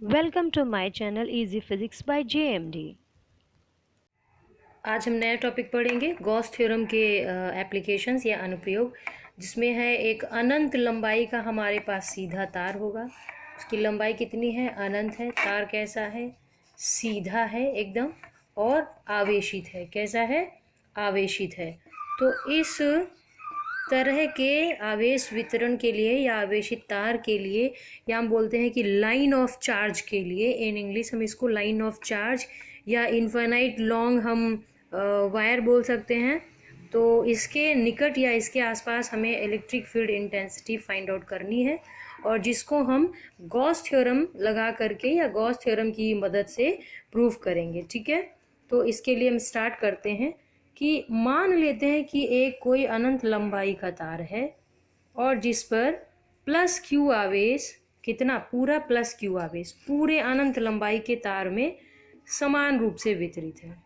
Welcome to my channel Easy Physics by JMD। आज हम नया टॉपिक पढ़ेंगे गॉस थ्योरम के एप्लीकेशंस या अनुप्रयोग, जिसमें है एक अनंत लंबाई का हमारे पास सीधा तार होगा। उसकी लंबाई कितनी है? अनंत है। तार कैसा है? सीधा है एकदम और आवेशित है। कैसा है? आवेशित है। तो इस तरह के आवेश वितरण के लिए या आवेशित तार के लिए, या हम बोलते हैं कि लाइन ऑफ चार्ज के लिए, इन इंग्लिश हम इसको लाइन ऑफ चार्ज या इनफाइनाइट लॉन्ग हम वायर बोल सकते हैं। तो इसके निकट या इसके आसपास हमें electric field intensity find out करनी है, और जिसको हम गॉस थ्योरम लगा करके या गॉस थ्योरम की मदद से प्रूव करेंगे। ठीक है, तो इसके लिए हम स्टार्ट करते हैं कि मान लेते हैं कि एक कोई अनंत लंबाई का तार है और जिस पर प्लस क्यू आवेश, कितना? पूरा प्लस क्यू आवेश पूरे अनंत लंबाई के तार में समान रूप से वितरित है।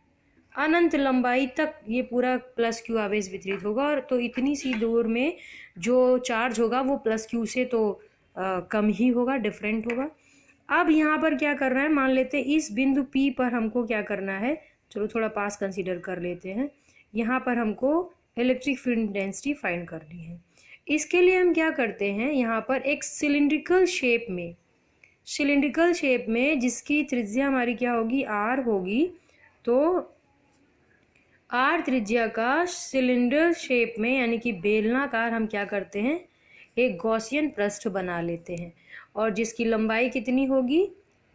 अनंत लंबाई तक ये पूरा प्लस क्यू आवेश वितरित होगा, और तो इतनी सी दूर में जो चार्ज होगा वो प्लस क्यू से तो कम ही होगा, डिफरेंट होगा। अब यहाँ पर क्या करना है, मान लेते हैं इस बिंदु P पर हमको क्या करना है, चलो थोड़ा पास कंसीडर कर लेते हैं। यहाँ पर हमको इलेक्ट्रिक फील्ड इंटेंसिटी फाइंड करनी है। इसके लिए हम क्या करते हैं, यहाँ पर एक सिलिंड्रिकल शेप में जिसकी त्रिज्या हमारी क्या होगी? R होगी। तो R त्रिज्या का सिलेंडर शेप में यानी कि बेलनाकार हम क्या करते हैं, एक गॉसियन पृष्ठ बना लेते हैं, और जिसकी लंबाई कितनी होगी?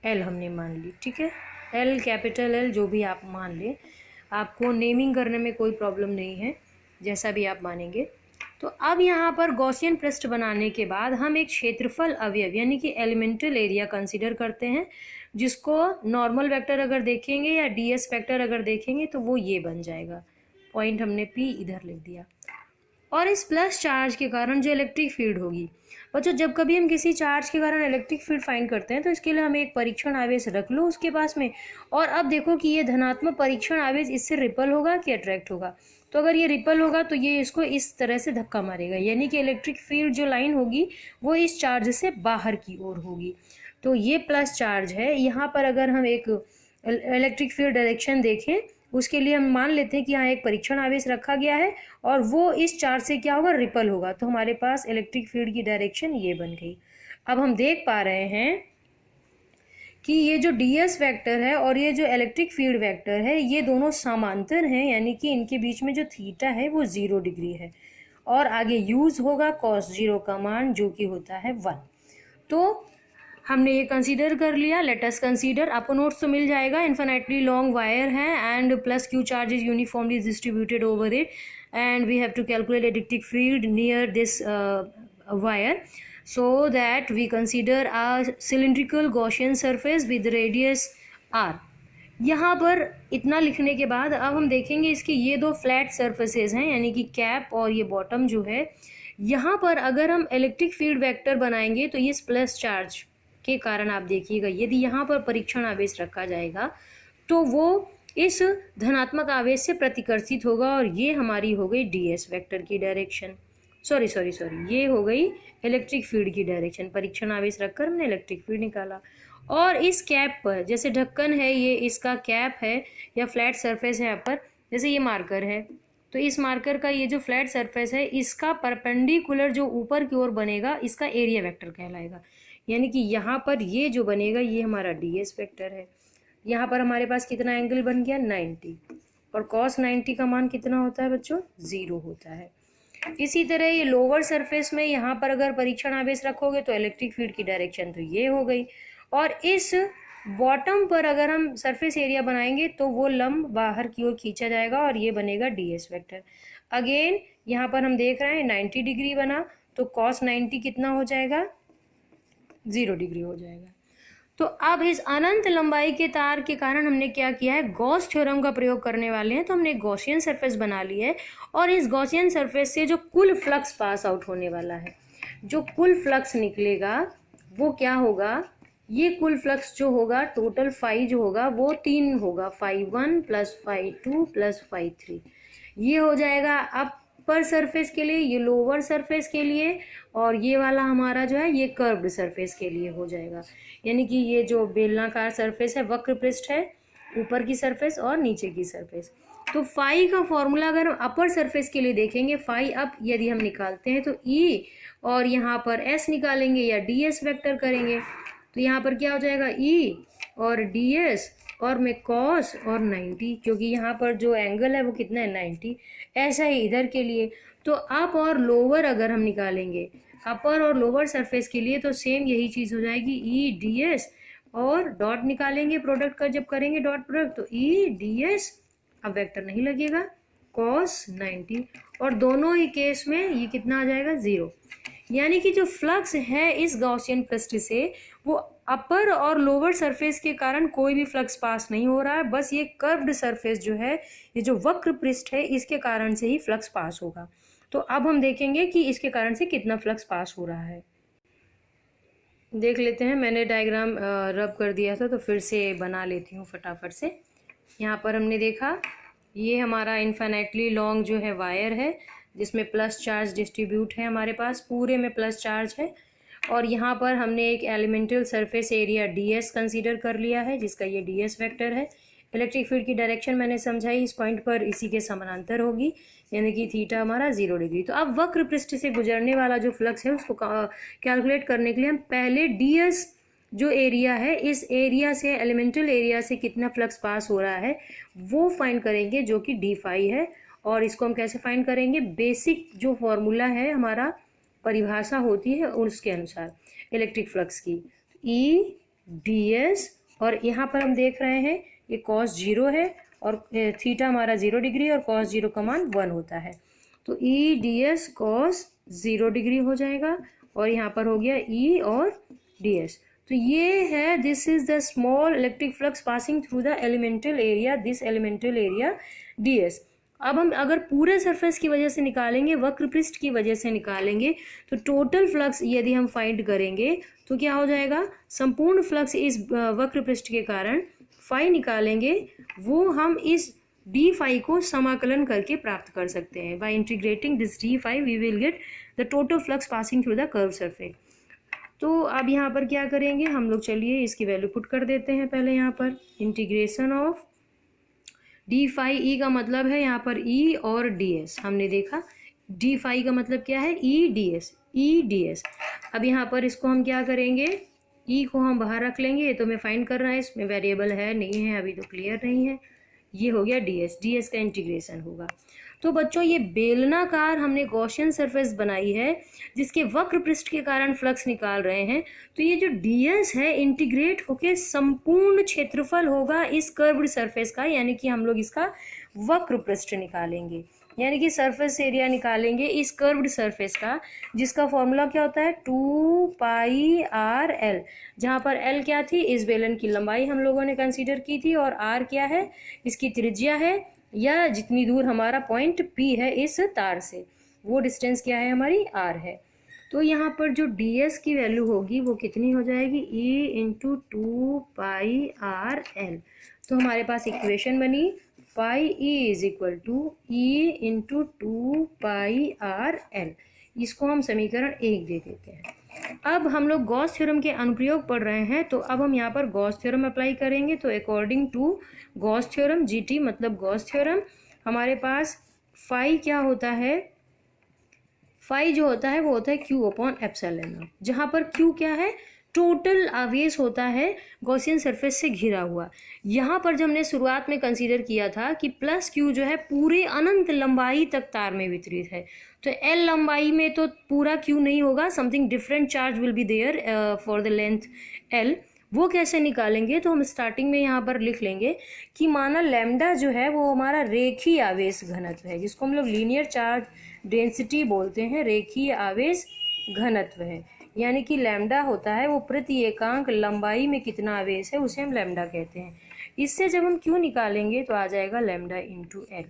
L हमने मान ली। ठीक है, L, कैपिटल L, जो भी आप मान लें, आपको नेमिंग करने में कोई प्रॉब्लम नहीं है, जैसा भी आप मानेंगे। तो अब यहाँ पर गॉसियन पृष्ठ बनाने के बाद हम एक क्षेत्रफल अवयव यानी कि एलिमेंटल एरिया कंसीडर करते हैं, जिसको नॉर्मल वेक्टर अगर देखेंगे या ds वेक्टर अगर देखेंगे तो वो ये बन जाएगा। पॉइंट हमने P इधर लिख दिया। और इस प्लस चार्ज के कारण जो इलेक्ट्रिक फील्ड होगी, बच्चों जब कभी हम किसी चार्ज के कारण इलेक्ट्रिक फील्ड फाइंड करते हैं तो इसके लिए हमें एक परीक्षण आवेश रख लो उसके पास में, और अब देखो कि ये धनात्मक परीक्षण आवेश इससे रिपल होगा कि अट्रैक्ट होगा। तो अगर ये रिपल होगा तो ये इसको इस तरह से धक्का मारेगा, यानी कि इलेक्ट्रिक फील्ड जो लाइन होगी वो इस चार्ज से बाहर की ओर होगी। तो ये प्लस चार्ज है। यहाँ पर अगर हम एक इलेक्ट्रिक फील्ड डायरेक्शन देखें, उसके लिए हम मान लेते हैं कि यहाँ एक परीक्षण आवेश रखा गया है और वो इस चार्ज से क्या होगा? रिपल होगा। तो हमारे पास इलेक्ट्रिक फील्ड की डायरेक्शन ये बन गई। अब हम देख पा रहे हैं कि ये जो ds वेक्टर है और ये जो इलेक्ट्रिक फील्ड वेक्टर है ये दोनों समांतर हैं, यानी कि इनके बीच में जो थीटा है वो 0 डिग्री है, और आगे यूज होगा cos 0 का मान जो कि होता है 1। तो हमने ये कंसीडर कर लिया। लेट अस कंसीडर, आपको नोट्स तो मिल जाएगा। इन्फिनिटली लॉन्ग वायर है and plus Q charge is uniformly distributed over it, and we have to calculate electric field near this wire, so that we consider a cylindrical Gaussian surface with radius r। यहाँ पर इतना लिखने के बाद अब हम देखेंगे इसकी ये दो फ्लैट सरफेसेस हैं, यानी कि कैप और ये बॉटम जो है। यहाँ पर अगर हम इलेक्ट्रिक फील्ड वेक्टर बनाएंगे तो ये प्लस चार्ज के कारण आप देखिएगा, यदि यहाँ पर परीक्षण आवेश रखा जाएगा तो वो इस धनात्मक आवेश से प्रतिकर्षित होगा, और ये हमारी हो गई ds वेक्टर की डायरेक्शन। सॉरी, ये हो गई इलेक्ट्रिक फील्ड की डायरेक्शन। परीक्षण आवेश रखकर हमने इलेक्ट्रिक फील्ड निकाला। और इस कैप पर जैसे ढक्कन है, ये इसका कैप है या फ्लैट सरफेस है, यहाँ पर जैसे ये मार्कर है, तो इस मार्कर का ये जो फ्लैट सरफेस है इसका परपेंडिकुलर जो ऊपर की ओर बनेगा इसका एरिया वेक्टर कहलाएगा, यानी कि यहाँ पर ये जो बनेगा ये हमारा ds वेक्टर है। यहाँ पर हमारे पास कितना एंगल बन गया? 90, और cos 90 का मान कितना होता है बच्चों? 0 होता है। इसी तरह ये लोअर सरफेस में यहाँ पर अगर परीक्षण आवेश रखोगे तो इलेक्ट्रिक फील्ड की डायरेक्शन तो ये हो गई, और इस बॉटम पर अगर हम सरफेस एरिया बनाएंगे तो वो लंब बाहर की ओर खींचा जाएगा और ये बनेगा ds वेक्टर। अगेन यहाँ पर हम देख रहे हैं 90 डिग्री बना, तो cos 90 कितना हो जाएगा? 0 डिग्री हो जाएगा। तो अब इस अनंत लंबाई के तार के कारण हमने क्या किया है, गॉस थ्योरम का प्रयोग करने वाले हैं। तो हमने गॉसियन सरफेस बना ली है, और इस गॉसियन सरफेस से जो कुल फ्लक्स पास आउट होने वाला है, जो कुल फ्लक्स निकलेगा वो क्या होगा? ये कुल फ्लक्स जो होगा, टोटल फाई जो होगा वो 3 होगा, φ1 + φ2 + φ3, ये हो जाएगा। अब अपर सरफेस के लिए, ये लोअर सरफेस के लिए, और ये वाला हमारा जो है ये कर्व्ड सरफेस के लिए हो जाएगा। यानी कि ये जो बेलनाकार सरफेस है, वक्र पृष्ठ है, ऊपर की सरफेस और नीचे की सरफेस। तो फाई का फॉर्मूला अगर हम अपर सरफेस के लिए देखेंगे, फाई अप यदि हम निकालते हैं तो ई और यहाँ पर एस निकालेंगे या डी एस वेक्टर करेंगे, तो यहाँ पर क्या हो जाएगा ई और डी एस और में कॉस और 90, क्योंकि यहाँ पर जो एंगल है वो कितना है 90। ऐसा ही इधर के लिए, तो अप और लोअर अगर हम निकालेंगे अपर और लोअर सरफेस के लिए तो सेम यही चीज़ हो जाएगी ई डी एस और डॉट निकालेंगे प्रोडक्ट का, जब करेंगे डॉट प्रोडक्ट तो ई डी एस, अब वेक्टर नहीं लगेगा, cos 90, और दोनों ही केस में ये कितना आ जाएगा 0। यानी कि जो फ्लक्स है इस गॉसियन पृष्ठ से वो अपर और लोअर सरफेस के कारण कोई भी फ्लक्स पास नहीं हो रहा है, बस ये कर्व्ड सरफेस जो है, ये जो वक्र पृष्ठ है इसके कारण से ही फ्लक्स पास होगा। तो अब हम देखेंगे कि इसके कारण से कितना फ्लक्स पास हो रहा है। देख लेते हैं, मैंने डायग्राम रब कर दिया था तो फिर से बना लेती हूँ फटाफट से। यहाँ पर हमने देखा ये हमारा इन्फिनेटली लॉन्ग जो है वायर है जिसमें प्लस चार्ज डिस्ट्रीब्यूट है, हमारे पास पूरे में प्लस चार्ज है, और यहाँ पर हमने एक elemental surface area ds consider कर लिया है जिसका ये ds वेक्टर है। इलेक्ट्रिक फील्ड की डायरेक्शन मैंने समझाई, इस पॉइंट पर इसी के समानांतर होगी, यानी कि थीटा हमारा 0 डिग्री। तो अब वक्र पृष्ठ से गुजरने वाला जो फ्लक्स है उसको कैलकुलेट करने के लिए हम पहले ds जो एरिया है, इस एरिया से, एलिमेंटल एरिया से कितना फ्लक्स पास हो रहा है वो फाइंड करेंगे, जो कि डी फाई है। और इसको हम कैसे फाइंड करेंगे, बेसिक जो फॉर्मूला है हमारा, परिभाषा होती है उसके अनुसार इलेक्ट्रिक फ्लक्स की, ई डी एस, और यहाँ पर हम देख रहे हैं ये cos 0 है और थीटा हमारा 0 डिग्री और cos 0 का मान 1 होता है, तो E D S cos 0 degree हो जाएगा, और यहाँ पर हो गया ई और डी एस। तो ये है, this is the small electric flux passing through the elemental area, this elemental area D S. अब हम अगर पूरे सरफेस की वजह से निकालेंगे, वक्र पृष्ठ की वजह से निकालेंगे, तो टोटल फ्लक्स यदि हम फाइंड करेंगे तो क्या हो जाएगा, संपूर्ण फ्लक्स इस वक्र पृष्ठ के कारण फाई निकालेंगे, वो हम इस डी फाई को समाकलन करके प्राप्त कर सकते हैं। By integrating this D phi we will get the total flux passing through the curve surface. तो अब यहाँ पर क्या करेंगे हम लोग, चलिए इसकी वैल्यू पुट कर देते हैं पहले। यहाँ पर इंटीग्रेशन ऑफ डी फाई, ई का मतलब है यहाँ पर ई और डी एस, हमने देखा डी फाई का मतलब क्या है, E D S, E D S. अब यहाँ पर इसको हम क्या करेंगे, ई को हम बाहर रख लेंगे, ये तो हमें फाइंड करना है, इसमें वेरिएबल है नहीं है अभी तो क्लियर नहीं है, ये हो गया डी एस, डी एस का इंटीग्रेशन होगा। तो बच्चों ये बेलनाकार हमने गॉसियन सरफेस बनाई है जिसके वक्र पृष्ठ के कारण फ्लक्स निकाल रहे हैं, तो ये जो ds है इंटीग्रेट होके संपूर्ण क्षेत्रफल होगा इस कर्व्ड सरफेस का, यानी कि हम लोग इसका वक्र पृष्ठ निकालेंगे, यानी कि सरफेस एरिया निकालेंगे इस कर्व्ड सरफेस का, जिसका फॉर्मूला क्या होता है 2 पाई आर एल, जहाँ पर एल क्या थी, इस बेलन की लंबाई हम लोगों ने कंसीडर की थी, और आर क्या है, इसकी त्रिज्या है, या जितनी दूर हमारा पॉइंट P है इस तार से, वो डिस्टेंस क्या है हमारी R है। तो यहाँ पर जो ds की वैल्यू होगी वो कितनी हो जाएगी, E into 2 pi R L. तो हमारे पास इक्वेशन बनी phi E is equal to E into 2 pi R L, इसको हम समीकरण 1 दे देते हैं। अब हम लोग गॉस थ्योरम के अनुप्रयोग पढ़ रहे हैं, तो अब हम यहाँ पर गॉस थ्योरम अप्लाई करेंगे। तो according to Gauss theorem, GT मतलब गॉस थ्योरम, हमारे पास फाई क्या होता है, फाई जो होता है वो होता है क्यू अपॉन एप्सिलॉन नॉट, जहाँ पर क्यू क्या है, टोटल आवेश होता है गॉसियन सरफेस से घिरा हुआ। यहाँ पर जब हमने शुरुआत में कंसीडर किया था कि प्लस क्यू जो है पूरे अनंत लंबाई तक तार में वितरित है, तो एल लंबाई में तो पूरा क्यू नहीं होगा, something different charge will be there for the length L. वो कैसे निकालेंगे, तो हम स्टार्टिंग में यहाँ पर लिख लेंगे कि माना लैम्डा जो है वो हमारा रेखीय आवेश घनत्व है, जिसको हम लोग लीनियर चार्ज डेंसिटी बोलते हैं, रेखीय आवेश घनत्व है, यानी कि लैम्डा होता है वो प्रति एकांक लंबाई में कितना आवेश है उसे हम लैम्डा कहते हैं। इससे जब हम क्यू निकालेंगे तो आ जाएगा लैम्डा इंटू एल।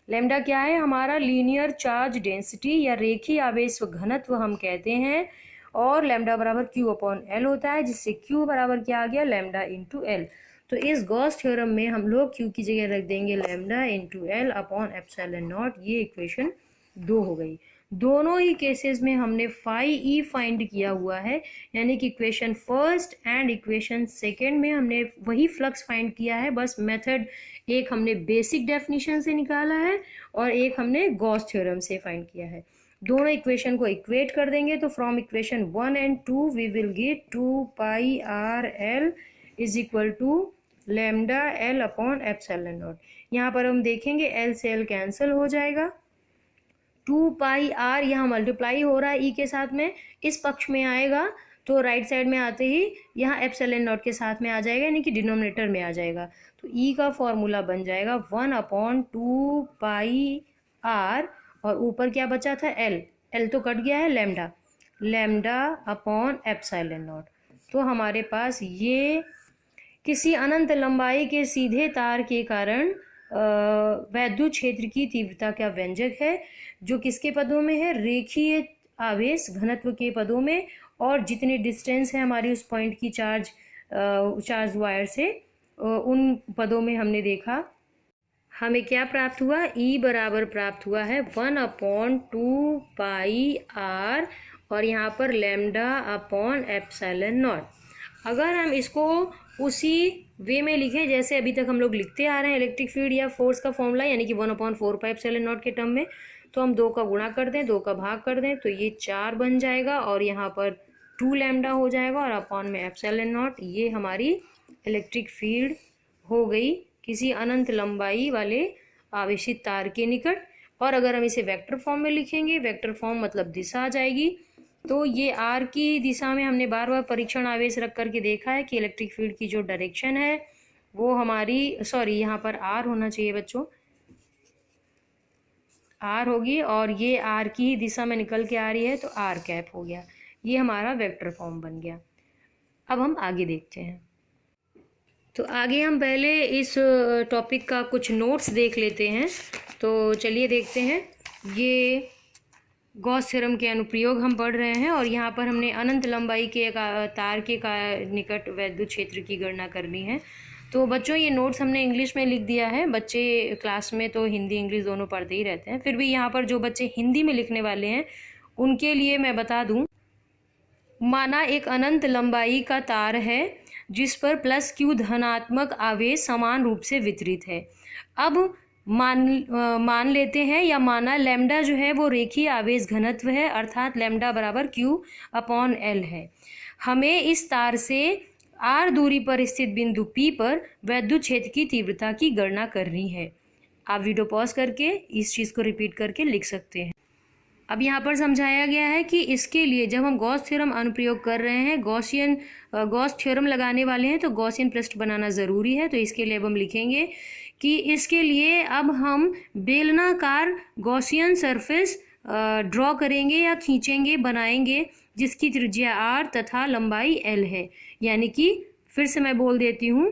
लैम्डा क्या है, हमारा लीनियर चार्ज डेंसिटी या रेखीय आवेश घनत्व हम कहते हैं, और लैम्डा बराबर क्यू अपॉन एल होता है, जिससे क्यू बराबर क्या आ गया, लैम्डा इंटू एल। तो इस गॉस थ्योरम में हम लोग क्यू की जगह रख देंगे lambda into L upon epsilon not, ये इक्वेशन 2 हो गई। दोनों ही केसेस में हमने फाई ई फाइंड किया हुआ है, यानी कि equation first and equation second में हमने वही फ्लक्स फाइंड किया है, बस मेथड एक हमने बेसिक डेफिनेशन से निकाला है और एक हमने गॉस थ्योरम से फाइंड किया है। दोनों इक्वेशन को इक्वेट कर देंगे तो from equation 1 and 2 we will get 2 pi R L is equal to lambda L upon epsilon naught. यहाँ पर हम देखेंगे एल से एल कैंसिल हो जाएगा, 2 पाई आर यहाँ मल्टीप्लाई हो रहा है ई के साथ में, इस पक्ष में आएगा तो राइट साइड में आते ही यहाँ एप्सिलॉन नॉट के साथ में आ जाएगा, यानी कि डिनोमिनेटर में आ जाएगा। तो ई का फॉर्मूला बन जाएगा 1/2 पाई आर और ऊपर क्या बचा था एल, एल तो कट गया है, लैम्डा अपॉन एप्सिलॉन नॉट। तो हमारे पास ये किसी अनंत लंबाई के सीधे तार के कारण वैद्युत क्षेत्र की तीव्रता का व्यंजक है, जो किसके पदों में है, रेखीय आवेश घनत्व के पदों में, और जितनी डिस्टेंस है हमारी उस पॉइंट की चार्ज वायर से उन पदों में हमने देखा। हमें क्या प्राप्त हुआ, ई बराबर प्राप्त हुआ है 1/2 पाई आर और यहाँ पर लैम्डा अपॉन एप्सिलॉन नॉट। अगर हम इसको उसी वे में लिखें जैसे अभी तक हम लोग लिखते आ रहे हैं इलेक्ट्रिक फील्ड या फोर्स का फॉर्मूला, यानी कि 1/4 पाई एप्सिलॉन नॉट के टर्म में, तो हम 2 का गुणा कर दें, 2 का भाग कर दें तो ये 4 बन जाएगा और यहाँ पर 2 लैम्डा हो जाएगा और अपॉन में एप्सिलॉन नॉट। ये हमारी इलेक्ट्रिक फील्ड हो गई किसी अनंत लंबाई वाले आवेशित तार के निकट। और अगर हम इसे वेक्टर फॉर्म में लिखेंगे, वेक्टर फॉर्म मतलब दिशा आ जाएगी, तो ये आर की दिशा में हमने बार बार परीक्षण आवेश रख करके देखा है कि इलेक्ट्रिक फील्ड की जो डायरेक्शन है वो हमारी, सॉरी यहाँ पर आर होना चाहिए बच्चों, आर होगी और ये आर की ही दिशा में निकल के आ रही है तो आर कैप हो गया। ये हमारा वेक्टर फॉर्म बन गया। अब हम आगे देखते हैं। तो आगे हम पहले इस टॉपिक का कुछ नोट्स देख लेते हैं। तो चलिए देखते हैं। ये गॉस थ्योरम के अनुप्रयोग हम पढ़ रहे हैं और यहाँ पर हमने अनंत लंबाई के एक तार के निकट वैद्युत क्षेत्र की गणना करनी है। तो बच्चों ये नोट्स हमने इंग्लिश में लिख दिया है। बच्चे क्लास में तो हिंदी इंग्लिश दोनों पढ़ते ही रहते हैं, फिर भी यहाँ पर जो बच्चे हिंदी में लिखने वाले हैं उनके लिए मैं बता दूँ। माना एक अनंत लंबाई का तार है जिस पर प्लस क्यू धनात्मक आवेश समान रूप से वितरित है। अब मान लेते हैं या माना लैम्डा जो है वो रेखीय आवेश घनत्व है, अर्थात लैम्डा बराबर क्यू अपॉन एल है। हमें इस तार से आर दूरी पर स्थित बिंदु पी पर वैद्युत क्षेत्र की तीव्रता की गणना करनी है। आप वीडियो पॉज करके इस चीज़ को रिपीट करके लिख सकते हैं। अब यहाँ पर समझाया गया है कि इसके लिए जब हम गॉस थ्योरम अनुप्रयोग कर रहे हैं, गॉस थ्योरम लगाने वाले हैं, तो गॉसियन पृष्ठ बनाना ज़रूरी है। तो इसके लिए अब हम लिखेंगे कि इसके लिए अब हम बेलनाकार गॉसियन सरफेस ड्रॉ करेंगे या खींचेंगे, बनाएंगे, जिसकी त्रिज्या आर तथा लंबाई एल है। यानी कि फिर से मैं बोल देती हूँ,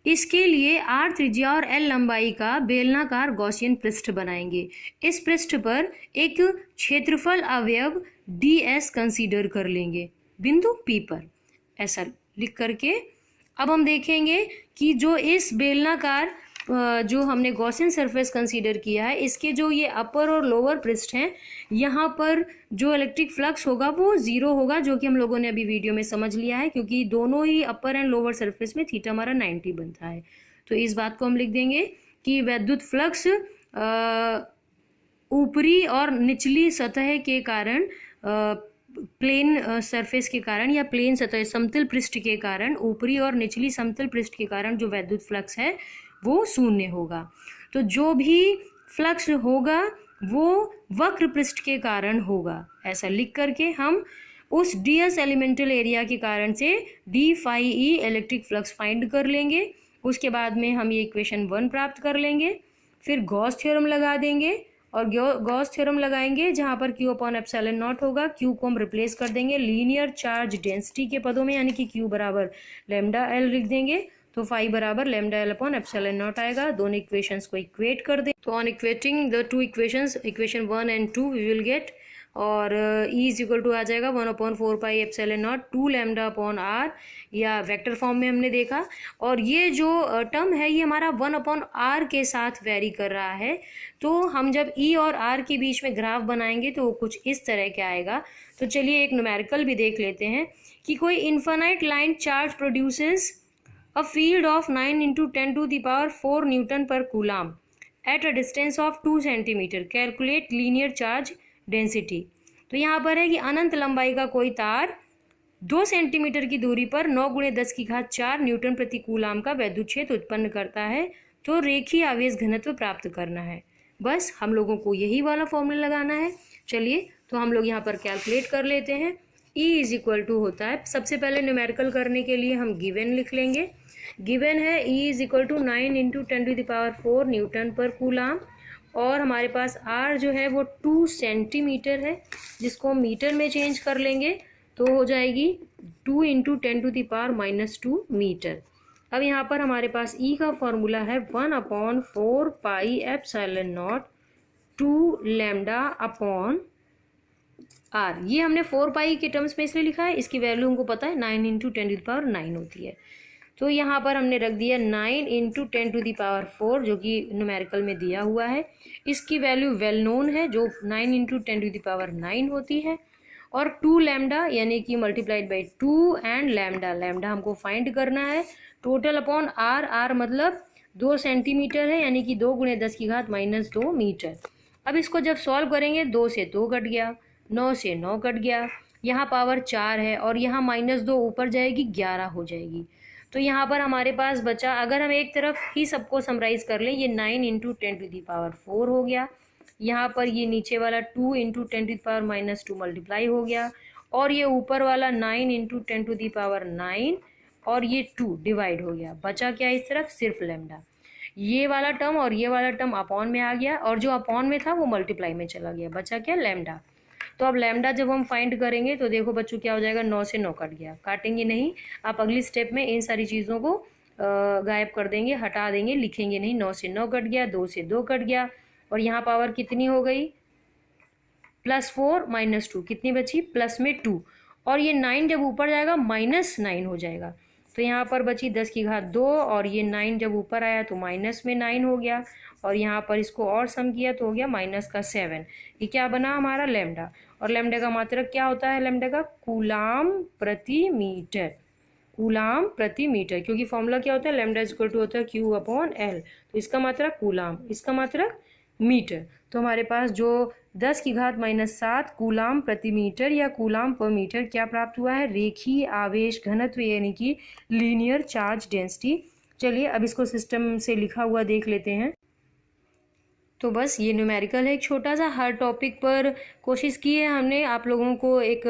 इसके लिए आर त्रिज्या और एल लंबाई का बेलनाकार गॉसियन पृष्ठ बनाएंगे। इस पृष्ठ पर एक क्षेत्रफल अवयव डी एस कंसीडर कर लेंगे बिंदु पी पर, ऐसा लिख करके अब हम देखेंगे कि जो इस बेलनाकार जो हमने गॉसियन सरफेस कंसीडर किया है, इसके जो ये अपर और लोअर पृष्ठ हैं, यहाँ पर जो इलेक्ट्रिक फ्लक्स होगा वो जीरो होगा, जो कि हम लोगों ने अभी वीडियो में समझ लिया है, क्योंकि दोनों ही अपर एंड लोअर सरफेस में थीटा हमारा 90 बनता है। तो इस बात को हम लिख देंगे कि वैद्युत फ्लक्स ऊपरी और निचली सतह के कारण, प्लेन सरफेस के कारण या प्लेन सतह समतल पृष्ठ के कारण, ऊपरी और निचली समतल पृष्ठ के कारण जो वैद्युत फ्लक्स है वो शून्य होगा। तो जो भी फ्लक्स होगा वो वक्र पृष्ठ के कारण होगा। ऐसा लिख करके हम उस ds एलिमेंटल एरिया के कारण से d phi E electric flux find कर लेंगे। उसके बाद में हम ये इक्वेशन 1 प्राप्त कर लेंगे, फिर गॉस थ्योरम लगा देंगे और गॉस थ्योरम लगाएंगे जहाँ पर Q अपॉन एप्सिलॉन नॉट होगा। Q को हम रिप्लेस कर देंगे लीनियर चार्ज डेंसिटी के पदों में, यानी कि Q बराबर लैम्डा एल लिख देंगे, तो फाई बराबर lambda L upon epsilon naught आएगा। दोनों इक्वेशंस को इक्वेट कर दें। तो on equating the two equations, equation 1 and 2, we will get और E इज इक्वल टू आ जाएगा 1/4πε0 2 लैम्डा अपॉन आर, या वेक्टर फॉर्म में हमने देखा। और ये जो टर्म है ये हमारा 1/r के साथ वेरी कर रहा है। तो हम जब E और R के बीच में ग्राफ बनाएंगे तो वो कुछ इस तरह के आएगा। तो चलिए एक न्यूमेरिकल भी देख लेते हैं कि कोई infinite line charge produces a field of 9 into 10 to the power 4 Newton per coulomb at a distance of 2 centimeter. Calculate linear charge density. तो यहाँ पर है कि अनंत लंबाई का कोई तार 2 सेंटीमीटर की दूरी पर 9 × 10⁴ न्यूटन प्रति कूलाम का वैद्युत क्षेत्र उत्पन्न करता है। तो रेखीय आवेश घनत्व प्राप्त करना है। बस हम लोगों को यही वाला फॉर्मूला लगाना है। चलिए तो हम लोग यहाँ पर कैलकुलेट कर लेते हैं। E इज इक्वल टू होता है, सबसे पहले न्यूमेरिकल करने के लिए हम गिवन लिख लेंगे। गिवन है E is equal to 9 × 10⁴ newton per coulomb, और हमारे पास R जो है वो 2 सेंटीमीटर है, जिसको हम मीटर में चेंज कर लेंगे तो हो जाएगी 2 × 10⁻² मीटर। अब यहाँ पर हमारे पास E का फॉर्मूला है 1/4πε0 2 लैम्डा अपॉन R। ये हमने 4π के टर्म्स में इसलिए लिखा है, इसकी वैल्यू हमको पता है 9 × 10⁹ होती है। तो यहाँ पर हमने रख दिया 9 × 10⁴, जो कि न्यूमेरिकल में दिया हुआ है। इसकी वैल्यू वेल नोन है, जो 9 × 10⁹ होती है। और 2 लैम्डा यानी कि multiplied by 2 and lambda, lambda हमको फाइंड करना है। टोटल अपॉन R, R मतलब 2 सेंटीमीटर है, यानी कि 2 × 10⁻² मीटर। अब इसको जब सॉल्व करेंगे 2 से 2 कट गया, 9 से 9 कट गया, यहाँ पावर 4 है और यहाँ -2 ऊपर जाएगी 11 हो जाएगी। तो यहाँ पर हमारे पास बचा, अगर हम एक तरफ ही सबको समराइज कर लें, ये 9 × 10⁴ हो गया। यहाँ पर ये नीचे वाला 2 × 10⁻² मल्टीप्लाई हो गया, और ये ऊपर वाला 9 × 10⁹ और ये 2 डिवाइड हो गया। बचा क्या इस तरफ? सिर्फ लैम्डा। ये वाला टर्म और ये वाला टर्म अपॉन में आ गया, और जो अपॉन में था वो मल्टीप्लाई में चला गया। बचा क्या? लैम्डा। तो अब लैम्डा जब हम फाइंड करेंगे तो देखो बच्चों क्या हो जाएगा, 9 से 9 कट गया। काटेंगे नहीं, आप अगली स्टेप में इन सारी चीज़ों को गायब कर देंगे, हटा देंगे, लिखेंगे नहीं। 9 से 9 कट गया, 2 से 2 कट गया, और यहाँ पावर कितनी हो गई? +4 -2, कितनी बची? प्लस में 2, और ये 9 जब ऊपर जाएगा -9 हो जाएगा। तो यहाँ पर बची 10⁵2, और ये 9 जब ऊपर आया तो माइनस में 9 हो गया, और यहाँ पर इसको और सम किया तो हो गया -7। ये क्या बना हमारा? लैम्डा। और लैम्डा का मात्रक क्या होता है? लैम्डा का कूलाम प्रति मीटर, कूलाम प्रति मीटर, क्योंकि फॉर्मूला क्या होता है? लैम्डा इज इक्वल टू होता है Q/L। तो इसका मात्रक कूलाम, इसका मात्रक मीटर। तो हमारे पास जो 10⁻⁷ कूलाम प्रति मीटर या कूलाम पर मीटर क्या प्राप्त हुआ है? रेखीय आवेश घनत्व, यानी कि लीनियर चार्ज डेंसिटी। चलिए अब इसको सिस्टम से लिखा हुआ देख लेते हैं। तो बस ये न्यूमेरिकल है एक छोटा सा, हर टॉपिक पर कोशिश की है हमने आप लोगों को एक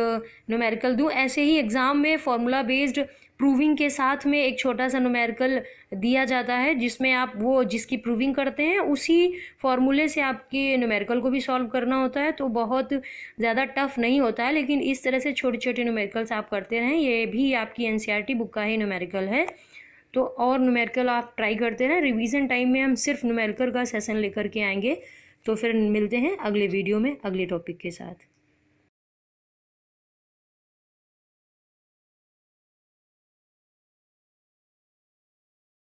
न्यूमेरिकल दूं। ऐसे ही एग्ज़ाम में फॉर्मूला बेस्ड प्रूविंग के साथ में एक छोटा सा न्यूमेरिकल दिया जाता है, जिसमें आप वो जिसकी प्रूविंग करते हैं उसी फॉर्मूले से आपके न्यूमेरिकल को भी सॉल्व करना होता है। तो बहुत ज़्यादा टफ नहीं होता है, लेकिन इस तरह से छोटे छोटे न्यूमेरिकल्स आप करते रहें। ये भी आपकी NCERT बुक का ही न्यूमेरिकल है। तो और न्यूमेरिकल आप ट्राई करते हैं। रिवीजन टाइम में हम सिर्फ न्यूमेरिकल का सेशन लेकर के आएंगे। तो फिर मिलते हैं अगले वीडियो में अगले टॉपिक के साथ।